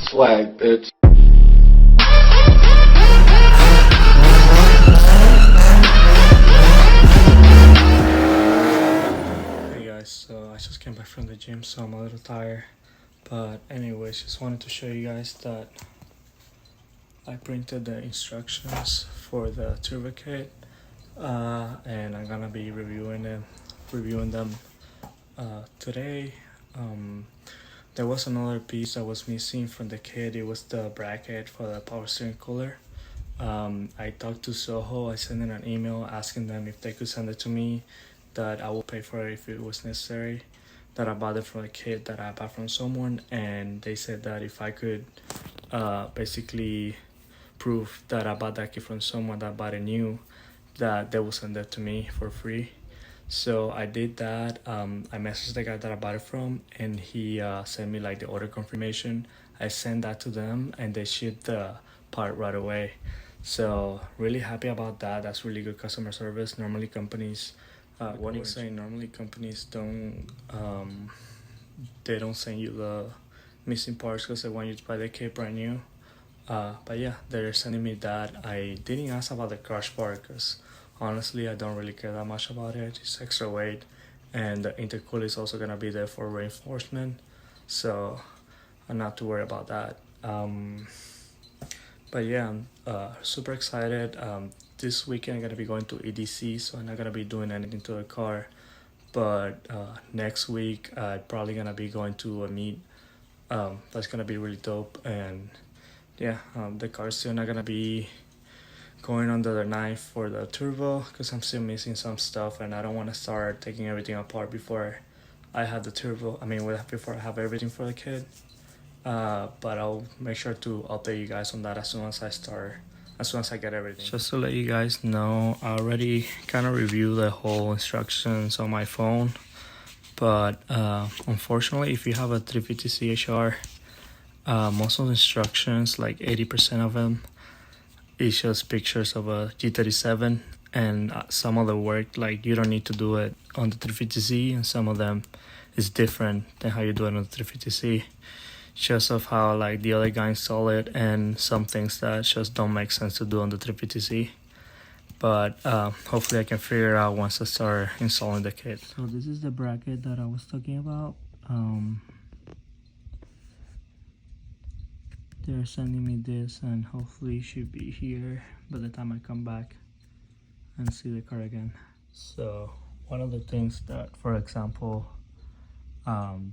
swag, bitch. Hey guys, so I just came back from the gym, so I'm a little tired. But anyways, just wanted to show you guys that I printed the instructions for the turbo kit, and I'm gonna be reviewing them today. There was another piece that was missing from the kit. It was the bracket for the power steering cooler. I talked to Soho. I sent in an email asking them if they could send it to me, that I will pay for it if it was necessary, that I bought it from a kit that I bought from someone, and they said that if I could basically prove that I bought that kit from someone that bought it new, that they will send that to me for free. So I did that. I messaged the guy that I bought it from, and he sent me like the order confirmation. I sent that to them, and they shipped the part right away. So really happy about that. That's really good customer service. Normally companies, what I was saying, normally companies don't they don't send you the missing parts because they want you to buy the kit brand new. But yeah, they're sending me that. I didn't ask about the crash part because honestly I don't really care that much about it. It's extra weight, and the intercooler is also gonna be there for reinforcement, so I'm not too worried about that. But yeah, I'm super excited. This weekend I'm gonna be going to EDC, so I'm not gonna be doing anything to the car. But next week I'm probably gonna be going to a meet. That's gonna be really dope. And yeah, the car's still not gonna be going under the knife for the turbo because I'm still missing some stuff, and I don't want to start taking everything apart before I have the turbo. Before I have everything for the kit. But I'll make sure to update you guys on that as soon as I get everything. Just to let you guys know, I already kind of reviewed the whole instructions on my phone, but unfortunately, if you have a 350 CHR, most of the instructions, like 80% of them, is just pictures of a G37, and some of the work, like you don't need to do it on the 350Z, and some of them is different than how you do it on the 350C. Just of how like the other guy installed it, and some things that just don't make sense to do on the 350Z. But hopefully I can figure it out once I start installing the kit. So this is the bracket that I was talking about. They're sending me this, and hopefully it should be here by the time I come back and see the car again. So one of the things that, for example,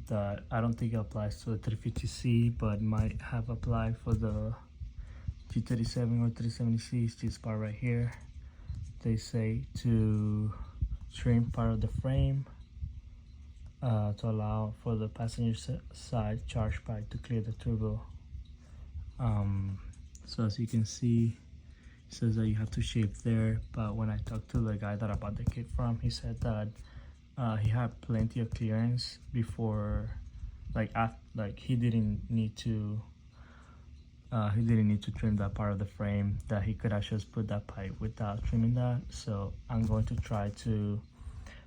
that I don't think applies to the 350C but might have applied for the G37 or 370C is this part right here. They say to trim part of the frame to allow for the passenger side charge pipe to clear the turbo. So as you can see, it says that you have to shape there, but when I talked to the guy that I bought the kit from, he said that he had plenty of clearance before, like he didn't need to trim that part of the frame, that he could actually just put that pipe without trimming that. So I'm going to try to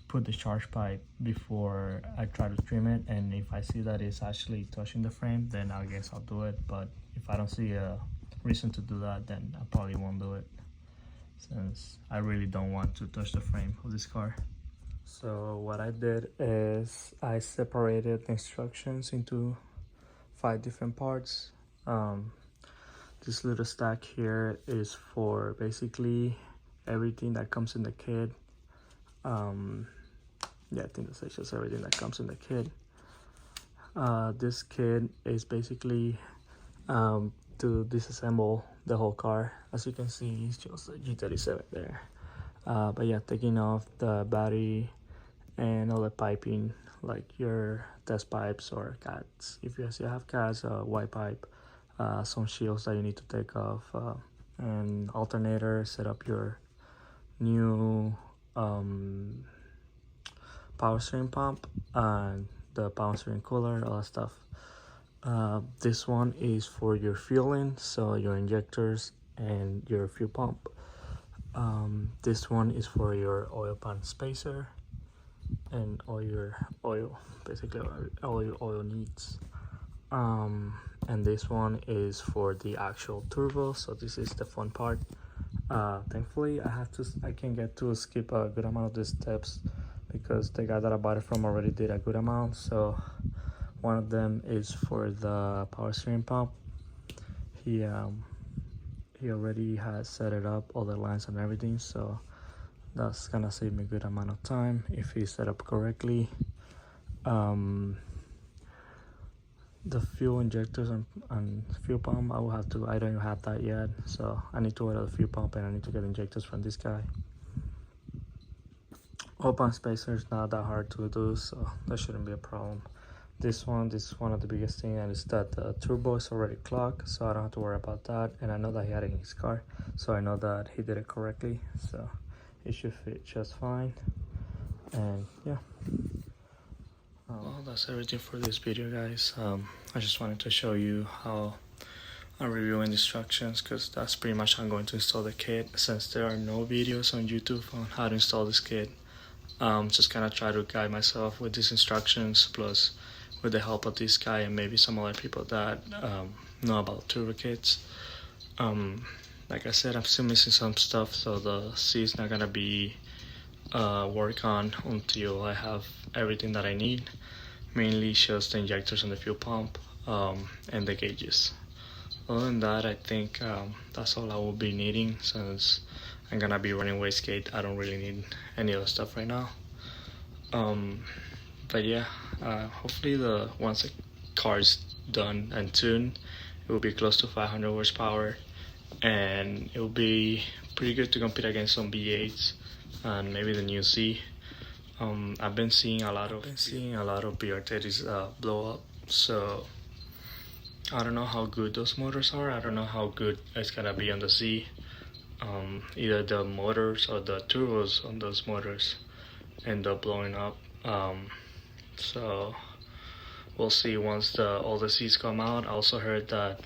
put the charge pipe before I try to trim it, and if I see that it's actually touching the frame, then I guess I'll do it. But if I don't see a reason to do that, then I probably won't do it, since I really don't want to touch the frame of this car. So what I did is I separated the instructions into 5 different parts. This little stack here is for basically everything that comes in the kit. Yeah, I think that's just everything that comes in the kit. This kit is basically to disassemble the whole car. As you can see, it's just a G37 there. But yeah, taking off the battery and all the piping, like your test pipes or cats. If you still have cats, white pipe, some shields that you need to take off, and alternator, set up your new power steering pump and the power steering cooler, all that stuff. This one is for your fueling, so your injectors and your fuel pump. This one is for your oil pan spacer and all your oil, basically all your oil needs. and this one is for the actual turbo. So this is the fun part. Thankfully I can get to skip a good amount of the steps because the guy that I bought it from already did a good amount. So one of them is for the power steering pump. He already has set it up, all the lines and everything, so that's gonna save me a good amount of time if he set up correctly. The fuel injectors and fuel pump, I don't even have that yet, so I need to order the fuel pump and I need to get injectors from this guy. Oil pump spacer is not that hard to do, so that shouldn't be a problem. This is one of the biggest things, and it's that the turbo is already clogged, so I don't have to worry about that. And I know that he had it in his car, so I know that he did it correctly, so it should fit just fine. And yeah, well, that's everything for this video, guys. I just wanted to show you how I'm reviewing the instructions, because that's pretty much how I'm going to install the kit, since there are no videos on YouTube on how to install this kit. Just kind of try to guide myself with these instructions, plus with the help of this guy and maybe some other people that know about turbo kits. Like I said, I'm still missing some stuff, so the C is not gonna be work on until I have everything that I need, mainly just the injectors and the fuel pump, and the gauges. Other than that, I think that's all I will be needing, since I'm gonna be running wastegate. I don't really need any other stuff right now. But yeah, hopefully once the car is done and tuned, it will be close to 500 horsepower, and it will be pretty good to compete against some V8s and maybe the new Z. I've been seeing a lot of BR30s blow up, so I don't know how good those motors are. I don't know how good it's gonna be on the Z. Either the motors or the turbos on those motors end up blowing up. So we'll see once all the Z's come out. I also heard that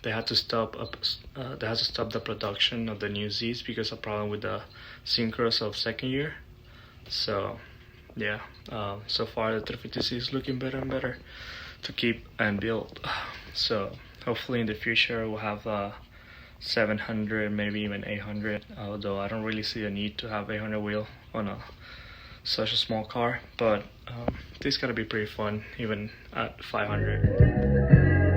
they had to stop the production of the new Z's because of a problem with the Synchros of second year. So yeah, so far the 350Z is looking better and better to keep and build. So hopefully in the future we'll have 700, maybe even 800, although I don't really see a need to have 800 wheel on such a small car, but this is gonna be pretty fun even at 500.